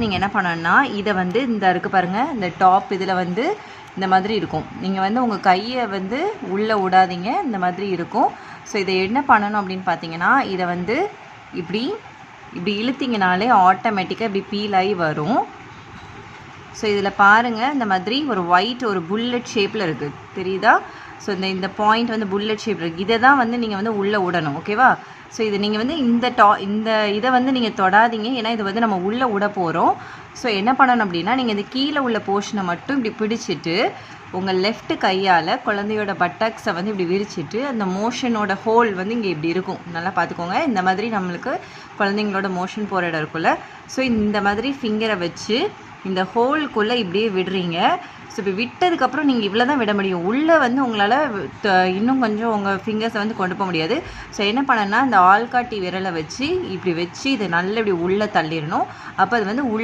நீங்கள் என்ன பண்ணணும்னா இதை வந்து இந்த இருக்குது பாருங்கள், இந்த டாப் இதில் வந்து இந்த மாதிரி இருக்கும். நீங்கள் வந்து உங்கள் கையை வந்து உள்ளே விடாதீங்க, இந்த மாதிரி இருக்கும். ஸோ இதை என்ன பண்ணணும் அப்படின்னு பார்த்தீங்கன்னா, இதை வந்து இப்படி இழுத்திங்கனாலே ஆட்டோமேட்டிக்காக இப்படி பீல் ஆகி வரும். ஸோ இதில் பாருங்கள், இந்த மாதிரி ஒரு ஒயிட் ஒரு புல்லட் ஷேப்பில் இருக்குது, தெரியுதா? ஸோ இந்த பாயிண்ட் வந்து புல்லட் ஷேப் இருக்குது. இதை தான் வந்து நீங்கள் வந்து உள்ளே விடணும், ஓகேவா? ஸோ இது நீங்கள் வந்து இந்த இதை வந்து நீங்கள் தொடாதீங்க, ஏன்னா இது வந்து நம்ம உள்ளே விட போகிறோம். ஸோ என்ன பண்ணணும் அப்படின்னா, நீங்கள் இது கீழே உள்ள போர்ஷனை மட்டும் இப்படி பிடிச்சிட்டு உங்கள் லெஃப்ட் கையால் குழந்தையோட பட்டக்ஸை வந்து இப்படி விரிச்சிட்டு அந்த மோஷனோட ஹோல் வந்து இங்கே இப்படி இருக்கும், நல்லா பார்த்துக்கோங்க. இந்த மாதிரி நம்மளுக்கு குழந்தைங்களோட மோஷன் போகிற இடம் இருக்குல்ல, ஸோ இந்த மாதிரி ஃபிங்கரை வச்சு இந்த ஹோல்குள்ளே இப்படியே விடுறீங்க. ஸோ இப்போ விட்டதுக்கப்புறம் நீங்கள் இவ்வளோ தான் விட முடியும். உள்ளே வந்து உங்களால் இன்னும் கொஞ்சம் உங்கள் ஃபிங்கர்ஸை வந்து கொண்டு போக முடியாது. ஸோ என்ன பண்ணணும்னா, இந்த ஆள்காட்டி விரலை வச்சு இப்படி வச்சு இதை நல்லா இப்படி உள்ளே தள்ளிடணும். அப்போ அது வந்து உள்ளே